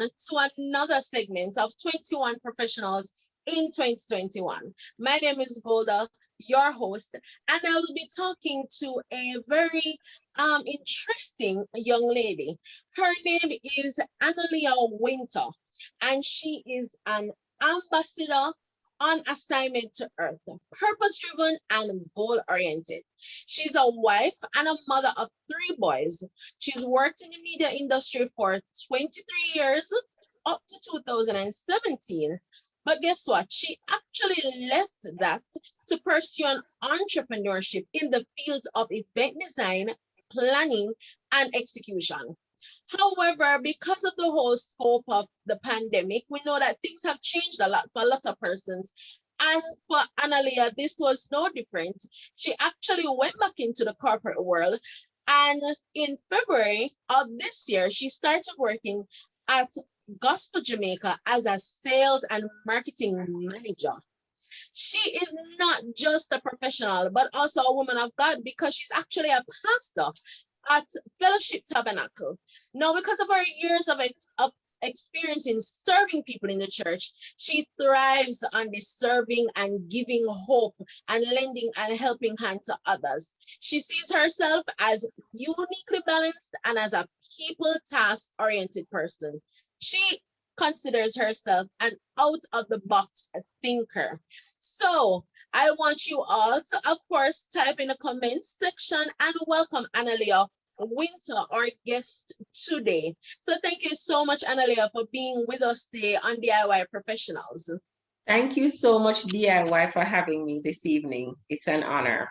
to another segment of 21 Professionals in 2021. My name is Golda, your host, and I will be talking to a very interesting young lady. Her name is Annoleah Wynter, and she is an ambassador on assignment to earth, purpose driven and goal oriented. She's a wife and a mother of 3 boys. She's worked in the media industry for 23 years, up to 2017. But guess what? She actually left that to pursue an entrepreneurship in the fields of event design, planning, and execution. However, because of the whole scope of the pandemic, we know that things have changed a lot for a lot of persons. And for Annoleah, this was no different. She actually went back into the corporate world. And in February of this year, she started working at Gospel Jamaica as a sales and marketing manager. She is not just a professional, but also a woman of God because she's actually a pastor at Fellowship Tabernacle. Now, because of her years of experience in serving people in the church, she thrives on this serving and giving hope and lending and helping hand to others. She sees herself as uniquely balanced and as a people task oriented person. She considers herself an out of the box thinker. So I want you all to, of course, type in the comments section and welcome Annoleah Wynter, our guest today. So thank you so much, Annoleah, for being with us today on DIY Professionals. Thank you so much, DIY, for having me this evening. It's an honor.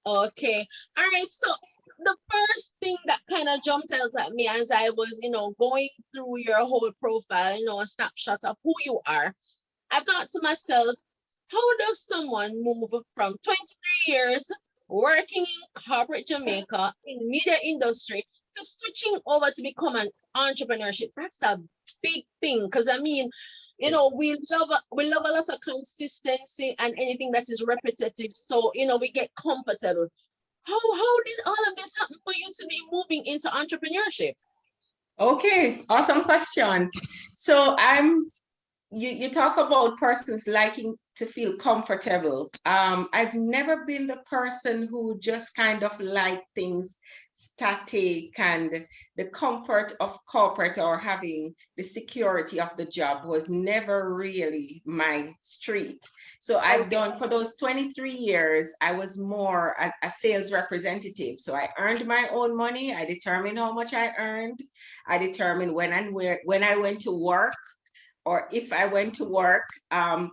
Okay. All right. So the first thing that kind of jumped out at me as I was, going through your whole profile, a snapshot of who you are, I thought to myself, how does someone move from 23 years working in corporate Jamaica in media industry to switching over to become an entrepreneurship? That's a big thing because we love a lot of consistency and anything that is repetitive. So we get comfortable. How did all of this happen for you to be moving into entrepreneurship? Okay, awesome question. So you talk about persons liking to feel comfortable. I've never been the person who just kind of like things static, and the comfort of corporate or having the security of the job was never really my street. So I've done, for those 23 years, I was more a sales representative. So I earned my own money. I determined how much I earned. I determined when and where, when I went to work, or if I went to work.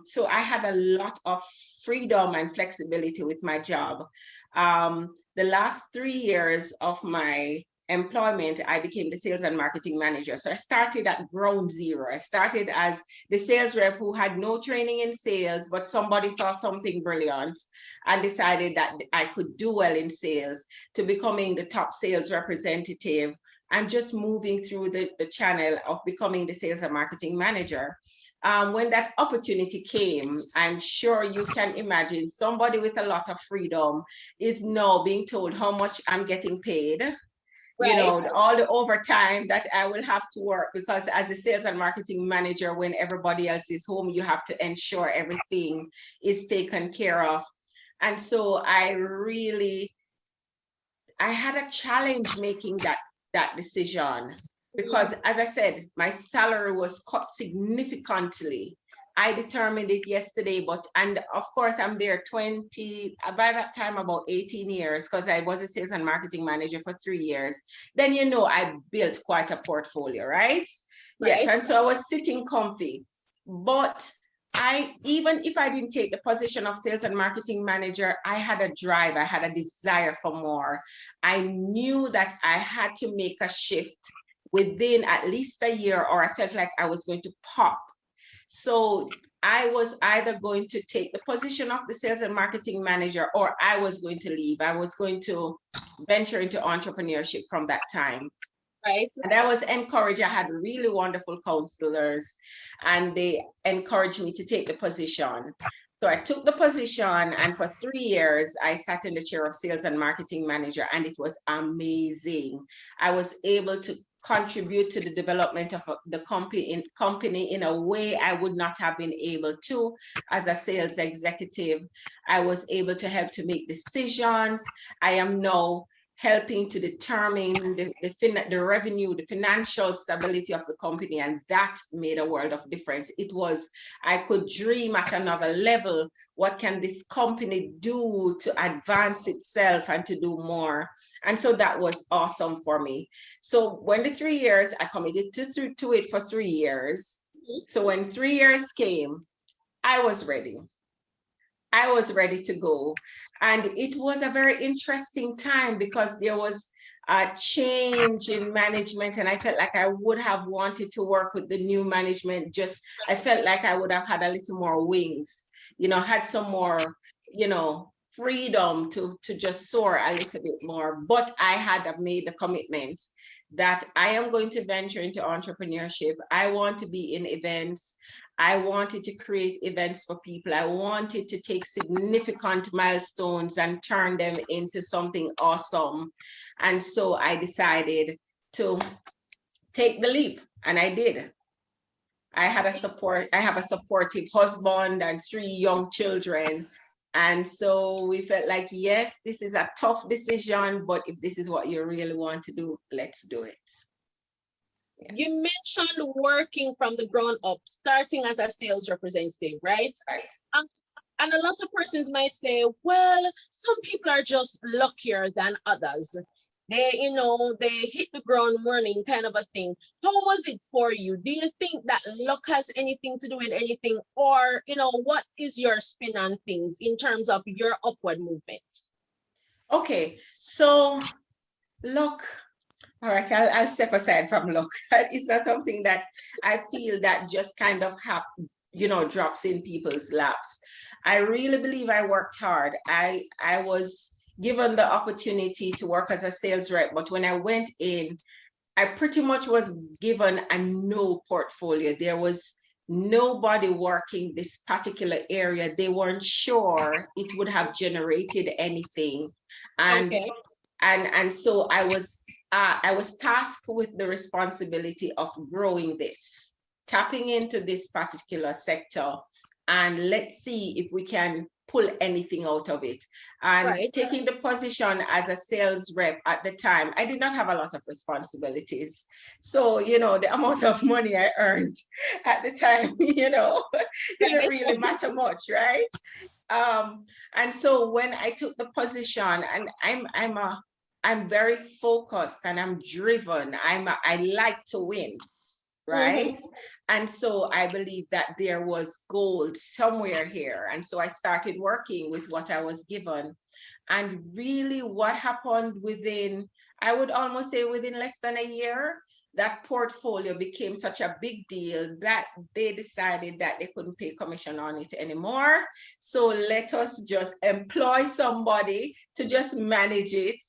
So I had a lot of freedom and flexibility with my job. The last 3 years of my employment, I became the sales and marketing manager. So I started at ground zero. I started as the sales rep who had no training in sales, but somebody saw something brilliant and decided that I could do well in sales, to becoming the top sales representative and just moving through the channel of becoming the sales and marketing manager. When that opportunity came, I'm sure you can imagine somebody with a lot of freedom is now being told how much I'm getting paid. Right. All the overtime that I will have to work, because as a sales and marketing manager, when everybody else is home, you have to ensure everything is taken care of. And so I had a challenge making that decision, because as I said, my salary was cut significantly. I determined it yesterday, and of course I'm there by that time, about 18 years, because I was a sales and marketing manager for 3 years. Then, I built quite a portfolio, right? Yes, and so I was sitting comfy. But even if I didn't take the position of sales and marketing manager, I had a drive, I had a desire for more. I knew that I had to make a shift within at least a year, or I felt like I was going to pop. So I was either going to take the position of the sales and marketing manager, or I was going to leave. I was going to venture into entrepreneurship from that time. Right. And I was encouraged. I had really wonderful counselors, and they encouraged me to take the position. So I took the position, and for 3 years, I sat in the chair of sales and marketing manager, and it was amazing. I was able to contribute to the development of the company in a way I would not have been able to as a sales executive. I was able to help to make decisions. I am now helping to determine the revenue, the financial stability of the company, and that made a world of difference. It was, I could dream at another level. What can this company do to advance itself and to do more? And so that was awesome for me. So when the 3 years, I committed to it for 3 years. So when 3 years came, I was ready. I was ready to go. And it was a very interesting time because there was a change in management, and I felt like I would have wanted to work with the new management. Just, I felt like I would have had a little more wings, had some more, freedom to just soar a little bit more. But I had made the commitment that I am going to venture into entrepreneurship. I want to be in events. I wanted to create events for people. I wanted to take significant milestones and turn them into something awesome. And so I decided to take the leap, and I did. I have a supportive husband and 3 young children. And so we felt like, yes, this is a tough decision, but if this is what you really want to do, let's do it. Yeah. You mentioned working from the ground up, starting as a sales representative, right? Right. And a lot of persons might say, well, some people are just luckier than others. They hit the ground running, kind of a thing. How was it for you? Do you think that luck has anything to do with anything? Or, what is your spin on things in terms of your upward movement? Okay, so luck. All right, I'll step aside from luck. It's not something that I feel that just kind of drops in people's laps. I really believe I worked hard. I was given the opportunity to work as a sales rep, but when I went in, I pretty much was given a no portfolio. There was nobody working this particular area. They weren't sure it would have generated anything. And okay. and so I was tasked with the responsibility of growing this, tapping into this particular sector, and let's see if we can pull anything out of it. And right. Taking the position as a sales rep at the time, I did not have a lot of responsibilities. So, the amount of money I earned at the time, didn't really matter much, right? And so when I took the position, and I'm very focused and I'm driven. I like to win, right? And so I believe that there was gold somewhere here. And so I started working with what I was given. And really what happened I would almost say within less than a year, that portfolio became such a big deal that they decided that they couldn't pay commission on it anymore. So let us just employ somebody to just manage it.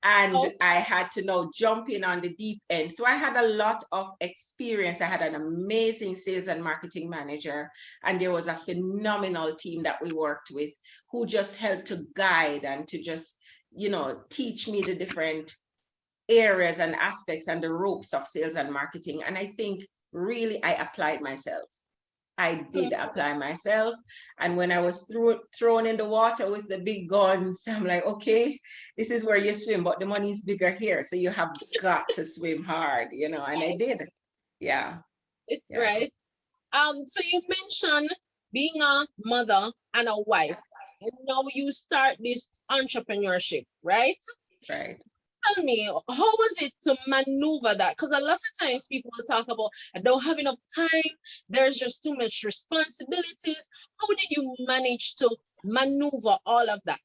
And I had to now jump in on the deep end. So I had a lot of experience. I had an amazing sales and marketing manager, and there was a phenomenal team that we worked with who just helped to guide and to just, teach me the different areas and aspects and the ropes of sales and marketing. And I think really I applied myself. I did apply myself. And when I was thrown in the water with the big guns, I'm like, okay, this is where you swim, but the money is bigger here. So you have got to swim hard, and I did. Yeah. Right. So you mentioned being a mother and a wife, and now you start this entrepreneurship, right? Right. Tell me, how was it to maneuver that? Because a lot of times people will talk about, I don't have enough time, there's just too much responsibilities. How did you manage to maneuver all of that?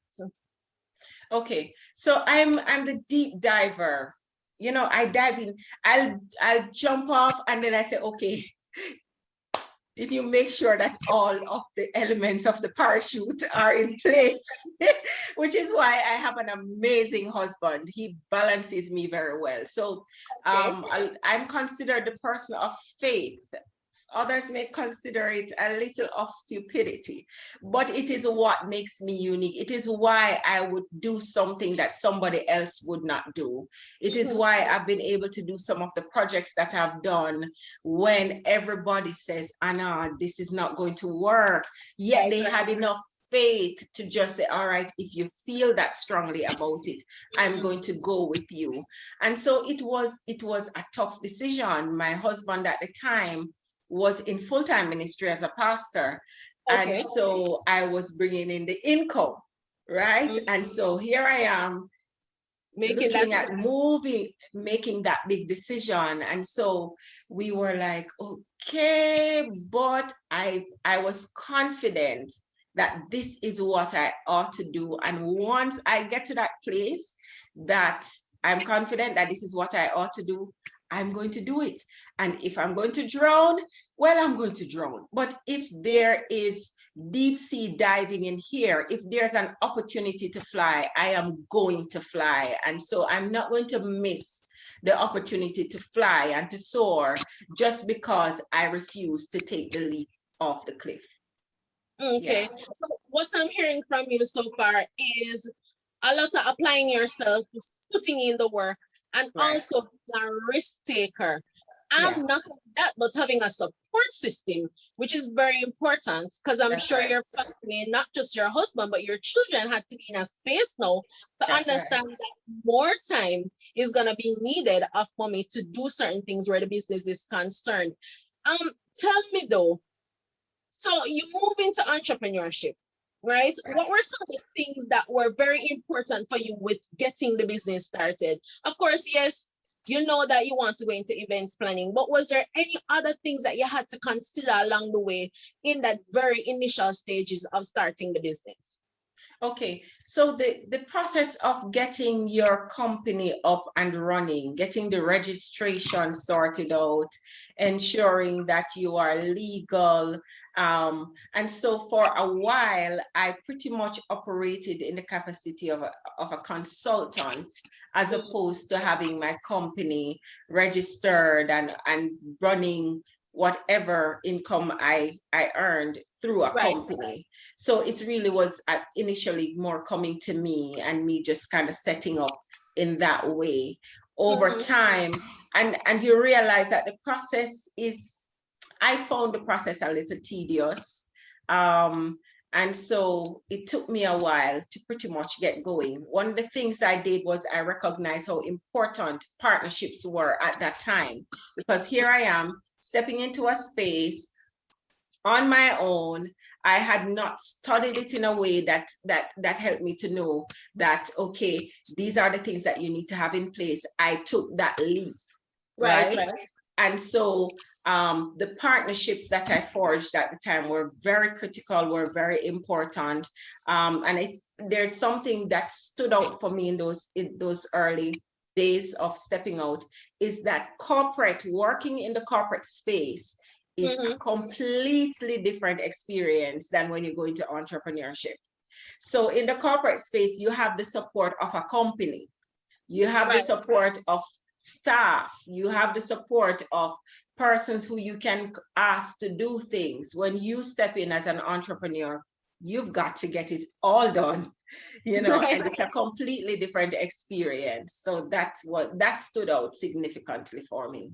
Okay, so I'm the deep diver. I dive in, I'll jump off, and then I say, okay, did you make sure that all of the elements of the parachute are in place? Which is why I have an amazing husband. He balances me very well. So I'm considered the person of faith. others may consider it a little of stupidity, but it is what makes me unique. It is why I would do something that somebody else would not do. It is Mhm. why I've been able to do some of the projects that I've done when everybody says, Anna, this is not going to work. Yet Right, they right. had enough faith to just say, all right, if you feel that strongly about it, I'm going to go with you. And so it was a tough decision. My husband at the time was in full-time ministry as a pastor. And Okay. so I was bringing in the income, right? Mhm. And so here I am Making that. looking at moving, making that big decision. And so we were like, okay, but I was confident that this is what I ought to do. And once I get to that place that I'm confident that this is what I ought to do, I'm going to do it. And if I'm going to drown, well, I'm going to drown. But if there is deep sea diving in here, if there's an opportunity to fly, I am going to fly. And so I'm not going to miss the opportunity to fly and to soar just because I refuse to take the leap off the cliff. Yeah. Okay. So what I'm hearing from you so far is a lot of applying yourself, putting in the work, and Right. also being a risk taker. Yeah. I'm not only that, but having a support system, which is very important because I'm That's sure right. your family, not just your husband, but your children had to be in a space now to That's right. understand that more time is going to be needed of mommy to do certain things where the business is concerned. Tell me though, so you move into entrepreneurship, right? What were some of the things that were very important for you with getting the business started? Of course, yes, you know that you want to go into events planning, but was there any other things that you had to consider along the way in that very initial stages of starting the business? Okay, so the process of getting your company up and running, getting the registration sorted out, ensuring that you are legal. And so for a while, I pretty much operated in the capacity of a consultant as opposed to having my company registered and running whatever income I earned through a Right. company. So it really was initially more coming to me and me just kind of setting up in that way over Mhm. time. And you realize that the process is, I found the process a little tedious. And so it took me a while to pretty much get going. One of the things I did was I recognized how important partnerships were at that time, because here I am stepping into a space on my own. I had not studied it in a way that helped me to know that, okay, these are the things that you need to have in place. I took that leap, Right, right? right. And so the partnerships that I forged at the time were very critical, were very important. There's something that stood out for me in those early days of stepping out, is that working in the corporate space is a Mhm. completely different experience than when you go into entrepreneurship. So in the corporate space, you have the support of a company, you have the Right. support of staff, you have the support of persons who you can ask to do things. When you step in as an entrepreneur, you've got to get it all done, Right. and it's a completely different experience. So that's what that stood out significantly for me.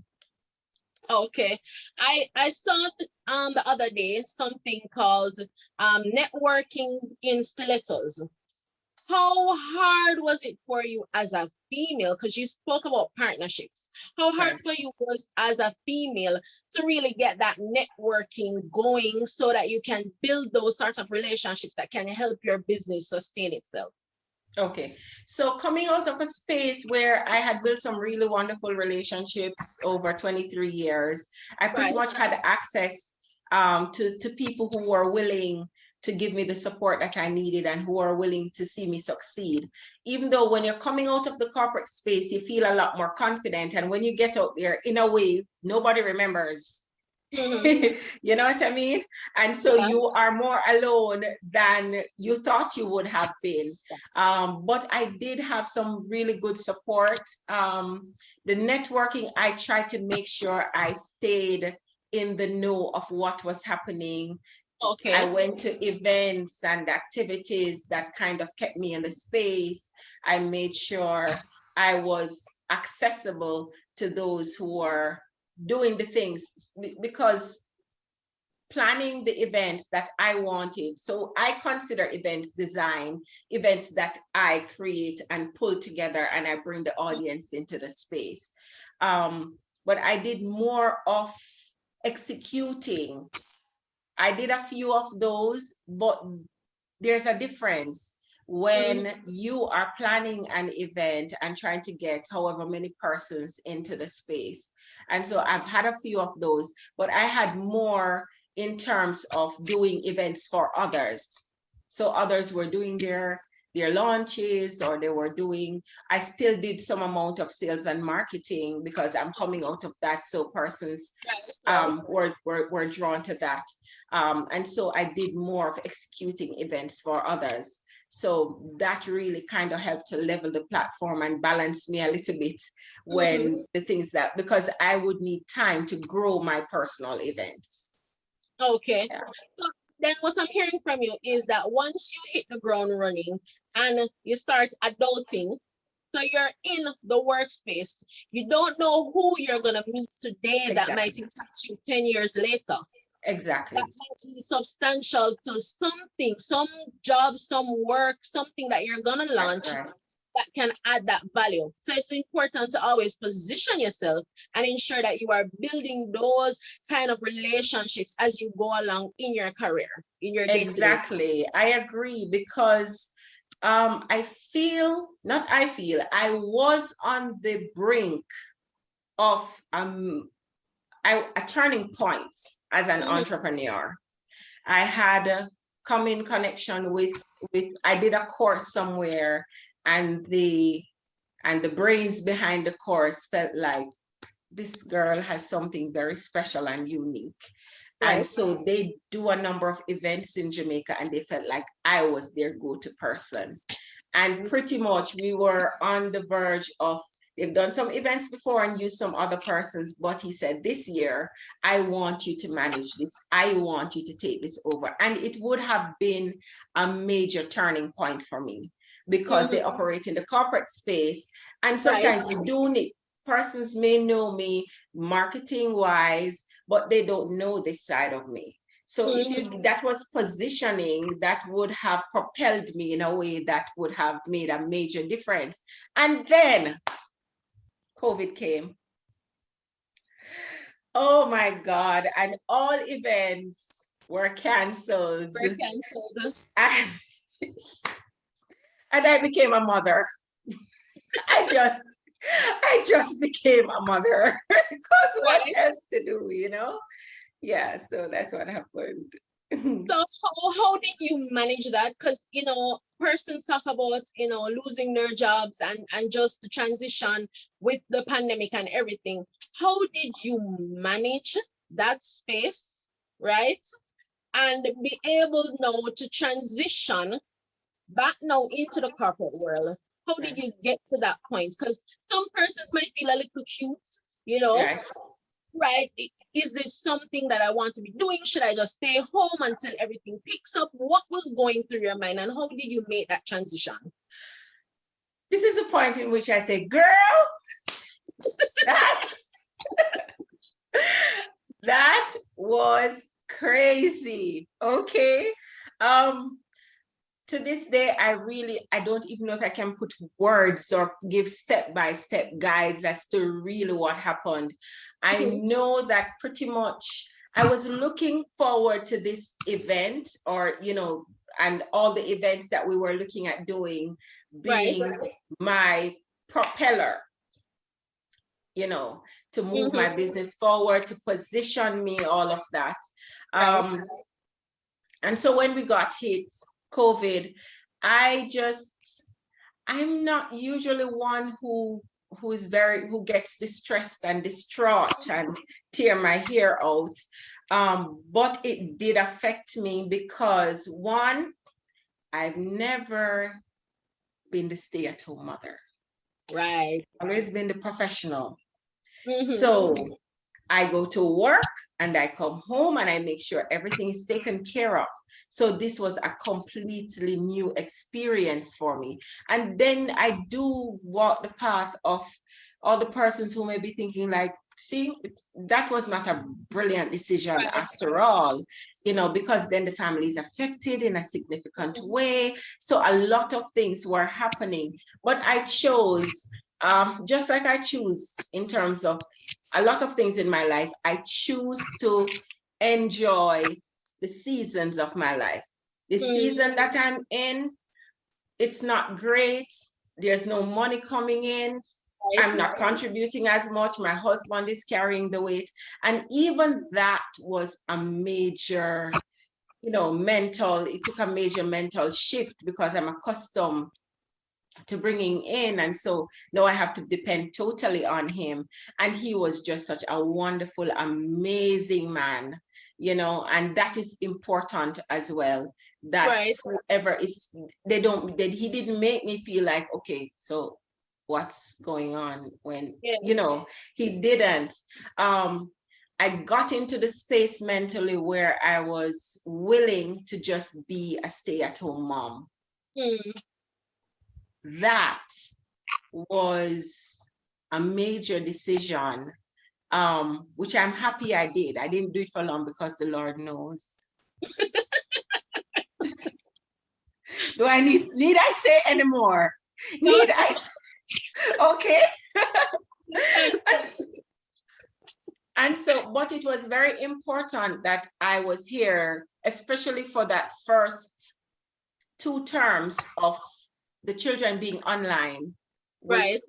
Okay. I saw the other day something called networking in stilettos. How hard was it for you as a female? Because you spoke about partnerships. How hard Right. for you was as a female to really get that networking going so that you can build those sorts of relationships that can help your business sustain itself? Okay, so coming out of a space where I had built some really wonderful relationships over 23 years, I pretty Right. much had access to people who were willing to give me the support that I needed and who are willing to see me succeed. Even though when you're coming out of the corporate space, you feel a lot more confident. And when you get out there, in a way, nobody remembers. Mhm. You know what I mean? And so Yeah. you are more alone than you thought you would have been. But I did have some really good support. The networking, I tried to make sure I stayed in the know of what was happening. Okay. I went to events and activities that kind of kept me in the space. I made sure I was accessible to those who were doing the things, because planning the events that I wanted. So I consider events design, events that I create and pull together, and I bring the audience into the space. But I did more of executing. I did a few of those, but there's a difference when you are planning an event and trying to get however many persons into the space. And so I've had a few of those, but I had more in terms of doing events for others. So others were doing their launches, or they were doing, I still did some amount of sales and marketing because I'm coming out of that. So persons were drawn to that. And so I did more of executing events for others. So that really kind of helped to level the platform and balance me a little bit when the things that, because I would need time to grow my personal events. Okay. Yeah. So then what I'm hearing from you is that once you hit the ground running and you start adulting, so you're in the workspace, you don't know who you're going to meet today that might impact you 10 years later. Exactly. That might be substantial to something, some job, some work, something that you're going to launch that can add that value. So it's important to always position yourself and ensure that you are building those kind of relationships as you go along in your career, in your day-to-day. Exactly. I agree, because I was on the brink of a turning point as an entrepreneur. I had come in connection with I did a course somewhere, and the brains behind the course felt like this girl has something very special and unique. Right. And so they do a number of events in Jamaica, and they felt like I was their go-to person. And pretty much we were on the verge of, they've done some events before and used some other persons, but he said, this year, I want you to manage this. I want you to take this over. And it would have been a major turning point for me, because they operate in the corporate space. And sometimes you do need, persons may know me marketing wise, but they don't know this side of me. So if that was positioning, that would have propelled me in a way that would have made a major difference. And then COVID came. Oh my God. And all events were canceled. And I became a mother. I just became a mother, because what else to do, you know? Yeah, so that's what happened. So how did you manage that? Because, you know, persons talk about, you know, losing their jobs and just the transition with the pandemic and everything. How did you manage that space, right? And be able now to transition back now into the corporate world? How did you get to that point? Because some persons might feel a little cute, you know, right? Is this something that I want to be doing? Should I just stay home until everything picks up? What was going through your mind, and how did you make that transition? This is a point in which I say, girl, that was crazy. Okay. To this day, I don't even know if I can put words or give step-by-step guides as to really what happened. I know that pretty much I was looking forward to this event, or, you know, and all the events that we were looking at doing being my propeller, you know, to move my business forward, to position me, all of that. And so when we got hit, COVID, I'm not usually one who gets distressed and distraught and tear my hair out. But it did affect me because, one, I've never been the stay-at-home mother. Right. Always been the professional. So I go to work and I come home and I make sure everything is taken care of. So this was a completely new experience for me. And then I do walk the path of all the persons who may be thinking like, see, that was not a brilliant decision Right. after all, because then the family is affected in a significant Mhm. way. So a lot of things were happening, but I chose, just like I choose in terms of a lot of things in my life, I choose to enjoy the seasons of my life. The season that I'm in, it's not great. There's no money coming in. Right. I'm not contributing as much. My husband is carrying the weight. And even that was a major, it took a major mental shift because I'm accustomed to bringing in. And so now I have to depend totally on him. And he was just such a wonderful, amazing man, and that is important as well. That Right. whoever is, he didn't make me feel like, okay, so what's going on when, Yeah. he didn't. I got into the space mentally where I was willing to just be a stay-at-home mom. Mm. That was a major decision, which I'm happy I did. I didn't do it for long because the Lord knows. Do I need I say anymore? Need I? Okay. And so, but it was very important that I was here, especially for that first 2 terms of the children being online with Right.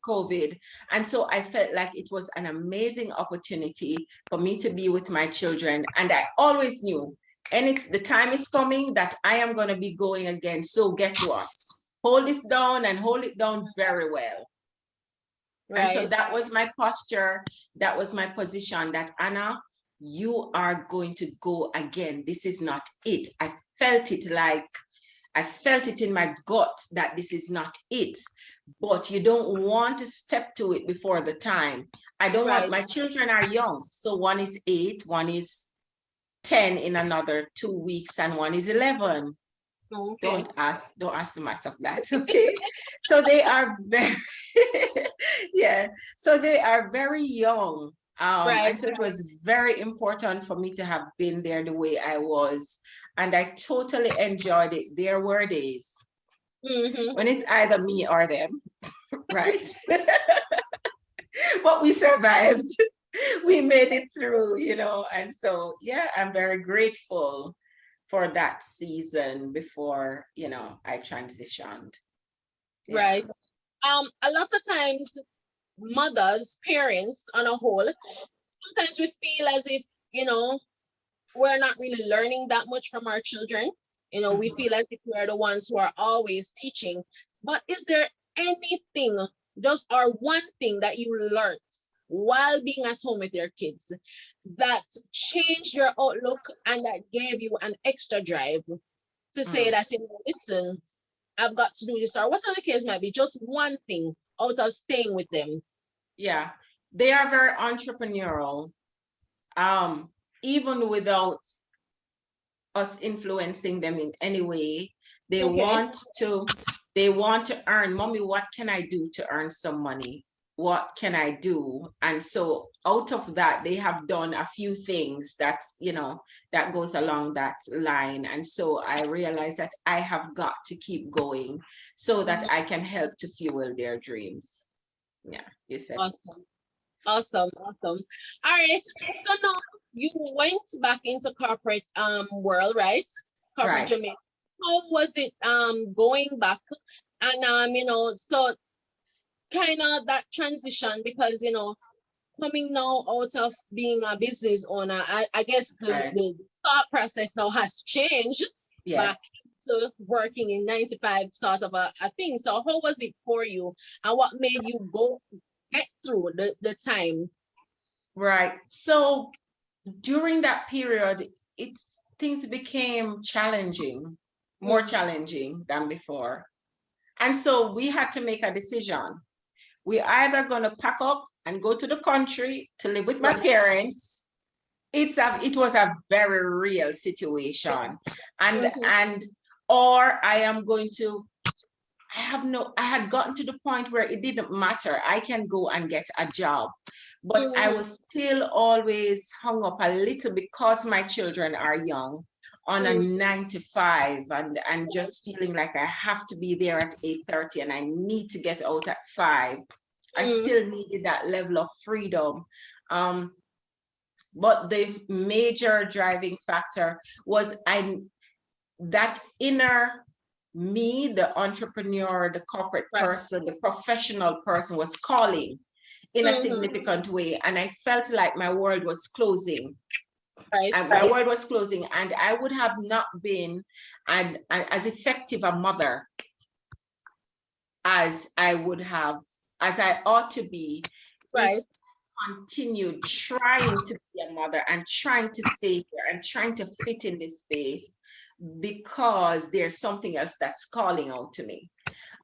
COVID. And so I felt like it was an amazing opportunity for me to be with my children. And I always knew, and the time is coming that I am going to be going again. So guess what? Hold this down and hold it down very well. And so Right. that was my posture. That was my position that, Anna, you are going to go again. This is not it. I felt it in my gut that this is not it, but you don't want to step to it before the time. I don't want, Right. my children are young. So one is 8, one is 10 in another 2 weeks, and one is 11. Okay. Don't ask me much of that. Okay. So they are very, yeah. So they are very young. Right. And so it was very important for me to have been there the way I was. And I totally enjoyed it. There were days Mm-hmm. when it's either me or them, right? But we survived. We made it through, and so, yeah, I'm very grateful for that season before, I transitioned. Yeah. Right. A lot of times, mothers, parents on a whole, sometimes we feel as if, you know, we're not really learning that much from our children. We Mhm. feel as if we're the ones who are always teaching. But is there anything, just or one thing that you learned while being at home with your kids that changed your outlook and that gave you an extra drive to say Mm. that, listen, I've got to do this, or whatever the case might be, just one thing out of staying with them? Yeah. They are very entrepreneurial. Um, Even without us influencing them in any way, they Okay. want to they want to earn. Mommy, what can I do to earn some money? What can I do? And so out of that, they have done a few things that goes along that line. And so I realized that I have got to keep going so that I can help to fuel their dreams. Yeah, you said it. Awesome. Awesome. Awesome. All right. So now you went back into corporate world, right? Corporate Right. Jamaica. How was it going back? And so kind of that transition, because coming now out of being a business owner, I guess Right. the thought process now has changed back Yes. to working in 9 to 5 sort of a thing. So how was it for you, and what made you get through the time? Right. So during that period, things became challenging, more Mm. challenging than before. And so we had to make a decision. We either going to pack up and go to the country to live with my Right. parents, it was a very real situation. And or I am going to, I had gotten to the point where it didn't matter. I can go and get a job. But I was still always hung up a little because my children are young on a 9 to 5 and just feeling like I have to be there at 8:30 and I need to get out at 5. I still needed that level of freedom. But the major driving factor was that inner me, the entrepreneur, the corporate Right. person, the professional person was calling in a significant way. And I felt like my world was closing. Right. And my world was closing, and I would have not been as effective a mother as I would have, as I ought to be, Right. if I continued trying to be a mother and trying to stay here and trying to fit in this space because there's something else that's calling out to me.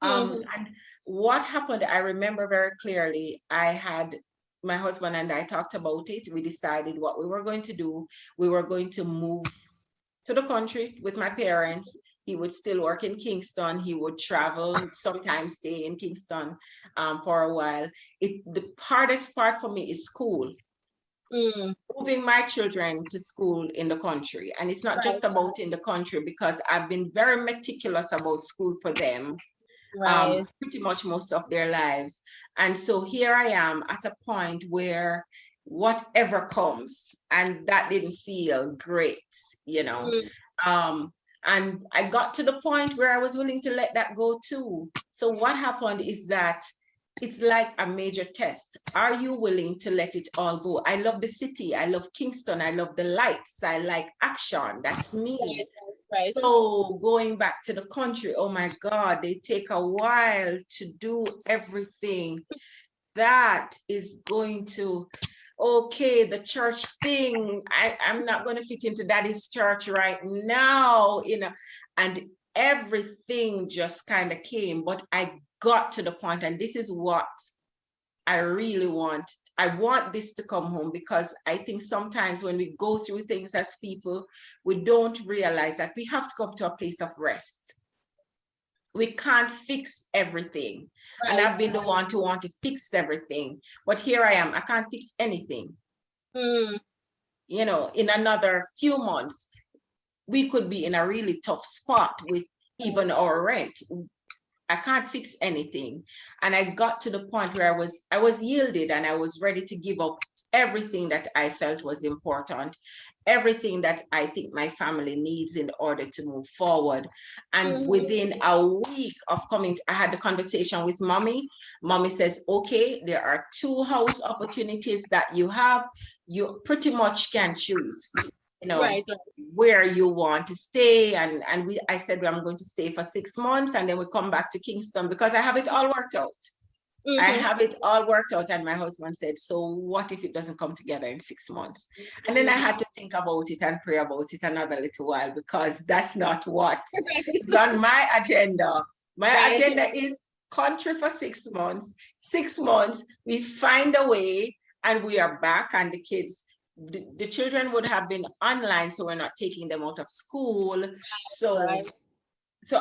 And what happened, I remember very clearly. My husband and I talked about it. We decided what we were going to do. We were going to move to the country with my parents. He would still work in Kingston. He would travel, sometimes stay in Kingston for a while. The hardest part for me is school. Moving my children to school in the country. And it's not just about in the country, because I've been very meticulous about school for them. Pretty much most of their lives. And so here I am at a point where whatever comes, and that didn't feel great, you know. And I got to the point where I was willing to let that go too. So what happened is that it's like a major test. Are you willing to let it all go? I love the city. I love Kingston. I love the lights. I like action. That's me. Right. So going back to the country, oh my God, they take a while to do everything. That is going to, okay, the church thing, I'm not going to fit into daddy's church right now, you know, and everything just kind of came. But I got to the point, and this is what I really want. I want this to come home, because I think sometimes when we go through things as people, we don't realize that we have to come to a place of rest. We can't fix everything. And I've been the one to want to fix everything. But here I am, I can't fix anything. You know, in another few months, we could be in a really tough spot with even our rent. I can't fix anything. And I got to the point where I was yielded, and I was ready to give up everything that I felt was important, everything that I think my family needs in order to move forward. And within a week of coming, I had the conversation with mommy. Mommy says, okay, there are 2 house opportunities that you have. You pretty much can choose, you know, where you want to stay. And I said, well, I'm going to stay for 6 months, and then we come back to Kingston, because I have it all worked out. I have it all worked out. And my husband said, so what if it doesn't come together in 6 months? And then I had to think about it and pray about it another little while, because that's not what is on my agenda. My agenda is country for 6 months. 6 months, we find a way, and we are back, and the kids, the children would have been online, so we're not taking them out of school. So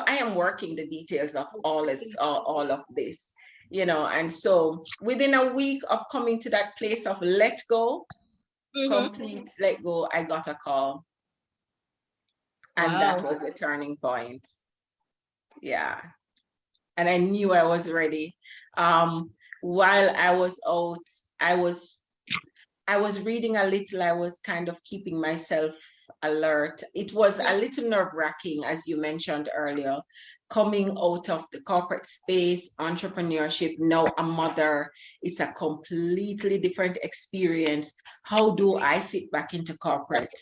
I am working the details of all of this, you know. And so within a week of coming to that place of let go, complete let go, I got a call. And that was the turning point. Yeah. And I knew I was ready. While I was out, I was reading a little. I was kind of keeping myself alert. It was a little nerve-wracking, as you mentioned earlier, coming out of the corporate space, entrepreneurship, now a mother. It's a completely different experience. How do I fit back into corporate?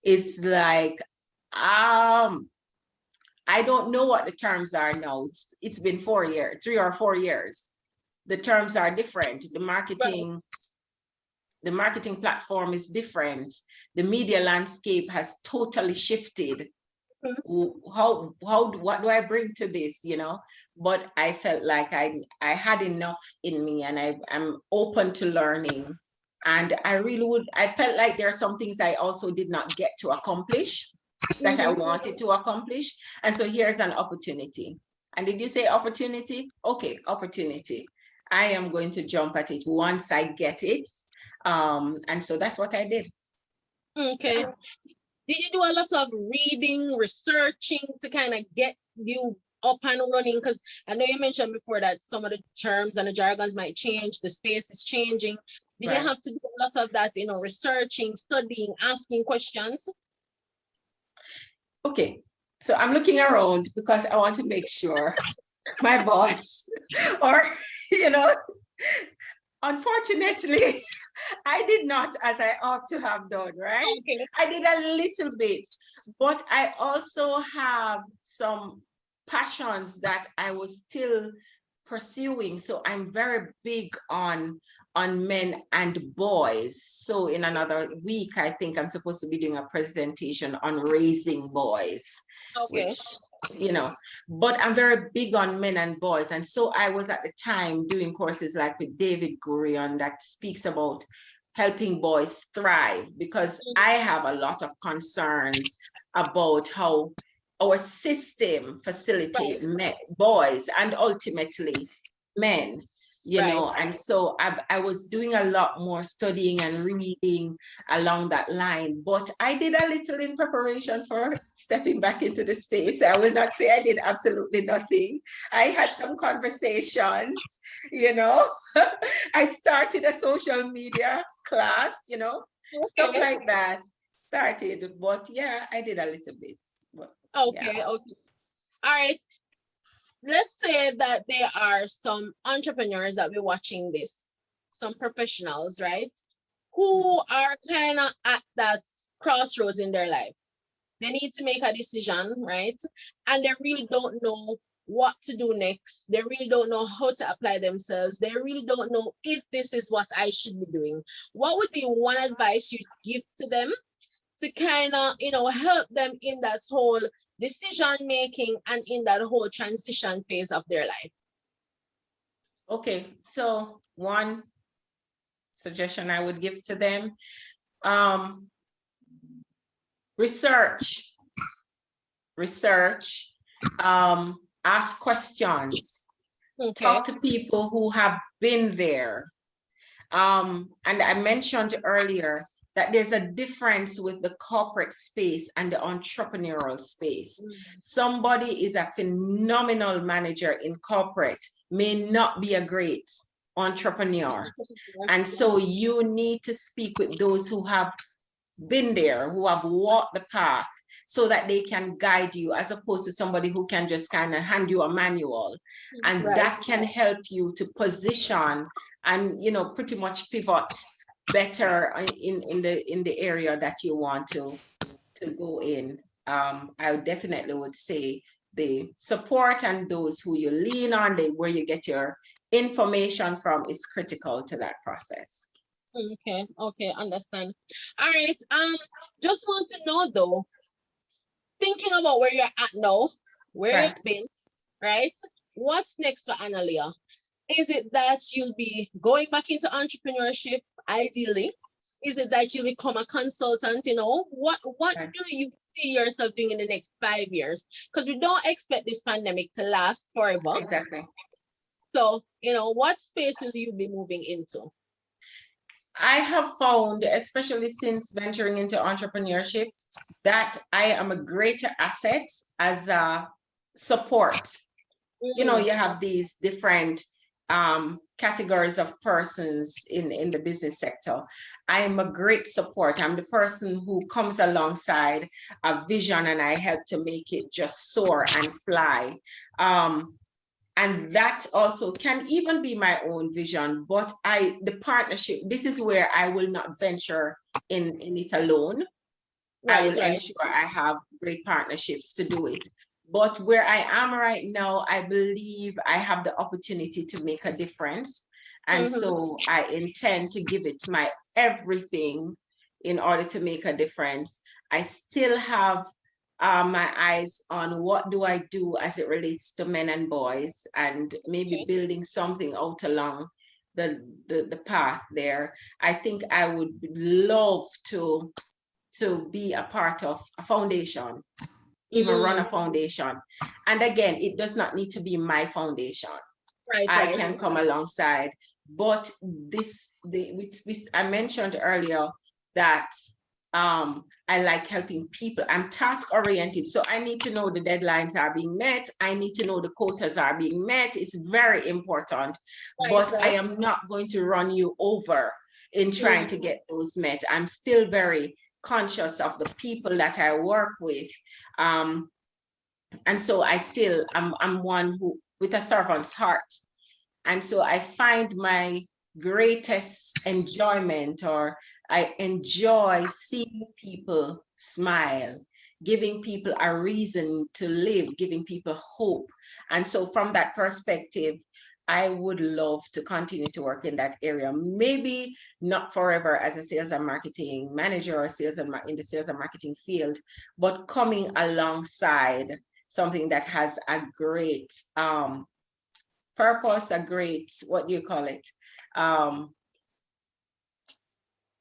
It's like, I don't know what the terms are now. It's been 4 years, 3 or 4 years. The terms are different. The marketing platform is different. The media landscape has totally shifted. What do I bring to this, but I felt like I had enough in me, and I'm open to learning. And I felt like there are some things I also did not get to accomplish that I wanted to accomplish. And so here's an opportunity. And did you say opportunity? Okay, opportunity. I am going to jump at it once I get it. And so that's what I did. Okay. Did you do a lot of reading, researching to kind of get you up and running? Because I know you mentioned before that some of the terms and the jargons might change, the space is changing. Did you have to do a lot of that, researching, studying, asking questions? Okay, so I'm looking around because I want to make sure my boss or, unfortunately, I did not, as I ought to have done, right? Okay. I did a little bit, but I also have some passions that I was still pursuing. So I'm very big on men and boys. So in another week, I think I'm supposed to be doing a presentation on raising boys, Okay. which, but I'm very big on men and boys. And so I was at the time doing courses like with David Gurion that speaks about helping boys thrive, because I have a lot of concerns about how our system facilitates boys and ultimately men, and so I was doing a lot more studying and reading along that line, but I did a little in preparation for stepping back into the space. I will not say I did absolutely nothing. I had some conversations, I started a social media class, stuff Okay. like that started, but yeah, I did a little bit. But, Okay. yeah. Okay. All right. Let's say that there are some entrepreneurs that we're watching this, some professionals, right? Who are kind of at that crossroads in their life. They need to make a decision, right? And they really don't know what to do next. They really don't know how to apply themselves. They really don't know if this is what I should be doing. What would be one advice you'd give to them to kind of, help them in that whole decision making and in that whole transition phase of their life? Okay, so one suggestion I would give to them, research, ask questions, Okay. talk to people who have been there. And I mentioned earlier that there's a difference with the corporate space and the entrepreneurial space. Somebody is a phenomenal manager in corporate, may not be a great entrepreneur. And so you need to speak with those who have been there, who have walked the path, so that they can guide you, as opposed to somebody who can just kind of hand you a manual. And that can help you to position and, pretty much pivot better in the area that you want to go in. I definitely would say the support and those who you lean on, where you get your information from, is critical to that process. Okay, understand. All right. Just want to know though, thinking about where you're at now, where you've been, right? What's next for Annoleah? Is it that you'll be going back into entrepreneurship, ideally? Is it that you'll become a consultant? What do you see yourself doing in the next 5 years? Because we don't expect this pandemic to last forever. Exactly. So, what space will you be moving into? I have found, especially since venturing into entrepreneurship, that I am a greater asset as a support. You have these different categories of persons in the business sector. I am a great support. I'm the person who comes alongside a vision, and I help to make it just soar and fly. And that also can even be my own vision, but the partnership, this is where I will not venture in it alone. I will ensure I have great partnerships to do it. But where I am right now, I believe I have the opportunity to make a difference. And so I intend to give it my everything in order to make a difference. I still have my eyes on what do I do as it relates to men and boys, and maybe Okay. building something out along the path there. I think I would love to be a part of a foundation, even run a Mm, foundation. And again, it does not need to be my foundation. right, I right. can come alongside. But I mentioned earlier that I like helping people. I'm task oriented, so I need to know the deadlines are being met. I need to know the quotas are being met. It's very important. Right, But I right. am not going to run you over in trying Mm, to get those met. I'm still very conscious of the people that I work with. Um, and so I'm one who with a servant's heart. And so I find my greatest enjoyment, or I enjoy seeing people smile, giving people a reason to live, giving people hope. And so from that perspective, I would love to continue to work in that area. Maybe not forever as a sales and marketing manager or in the sales and marketing field, but coming alongside something that has a great purpose, a great, what do you call it?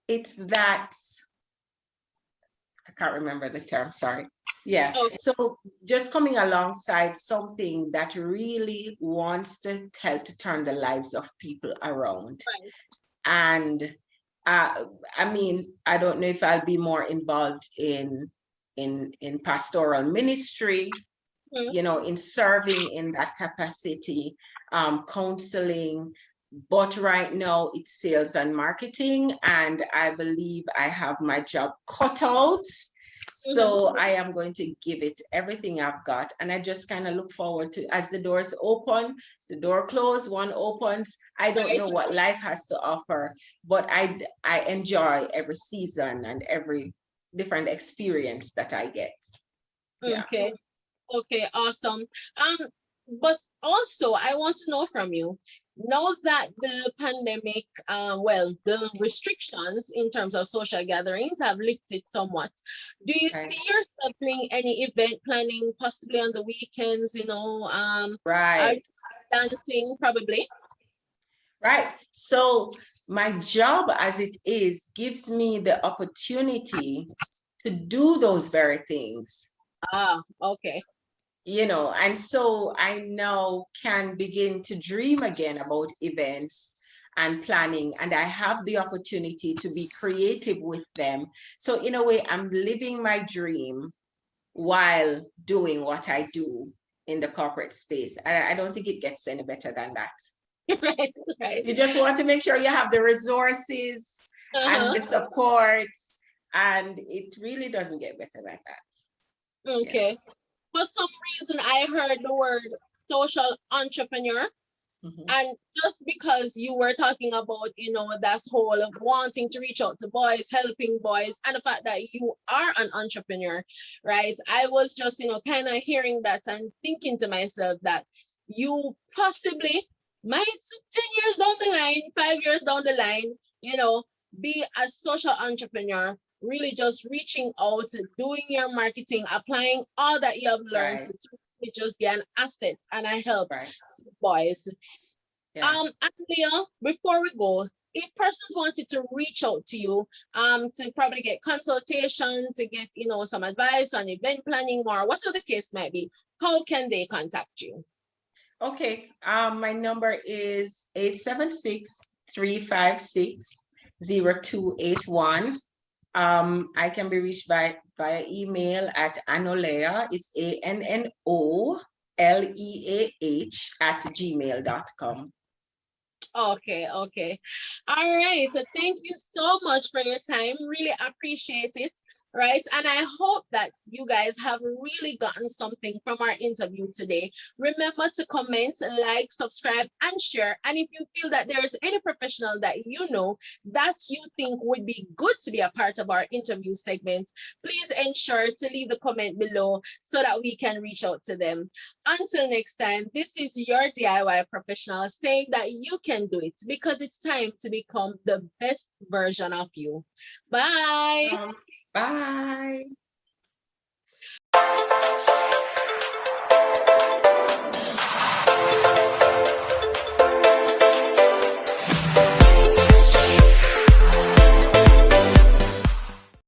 It's that, I can't remember the term, sorry. Yeah, okay. so just coming alongside something that really wants to help to turn the lives of people around. Right. And I mean, I don't know if I'll be more involved in pastoral ministry, Mm, you know, in serving in that capacity, counseling. But right now it's sales and marketing, and I believe I have my job cut out. mhm. So I am going to give it everything I've got. And I just kind of look forward to, as the doors open, the door closes, one opens. I don't Right. know what life has to offer, but I enjoy every season and every different experience that I get. Yeah. Okay. Okay, awesome. Um, but also I want to know from you, now that the pandemic, well, the restrictions in terms of social gatherings have lifted somewhat. Do you Right. see yourself doing any event planning, possibly on the weekends, Right. dancing probably? Right. So my job as it is gives me the opportunity to do those very things, Ah, okay. you know, and so I now can begin to dream again about events and planning, and I have the opportunity to be creative with them. So in a way, I'm living my dream while doing what I do in the corporate space. I don't think it gets any better than that. Right, right. You just want to make sure you have the resources and Uh-huh. the support, and it really doesn't get better than that. Yeah. Okay. For some reason, I heard the word social entrepreneur. Mhm. And just because you were talking about, that whole of wanting to reach out to boys, helping boys, and the fact that you are an entrepreneur, right? I was just, kind of hearing that and thinking to myself that you possibly might 10 years down the line, 5 years down the line, be a social entrepreneur, really just reaching out, doing your marketing, applying all that you have learned Right. to really just be an asset and a help Right. to boys. Yeah. Annoleah, before we go, if persons wanted to reach out to you, to probably get consultation, to get, some advice on event planning or whatever the case might be, how can they contact you? Okay. My number is 876-356-0281. I can be reached via email at Annoleah. It's ANNOLEAH@gmail.com. Okay, okay. All right. So thank you so much for your time. Really appreciate it. Right. And I hope that you guys have really gotten something from our interview today. Remember to comment, like, subscribe, and share. And if you feel that there's any professional that you know that you think would be good to be a part of our interview segment, please ensure to leave the comment below so that we can reach out to them. Until next time, this is your DIY professional saying that you can do it because it's time to become the best version of you. Bye. Bye.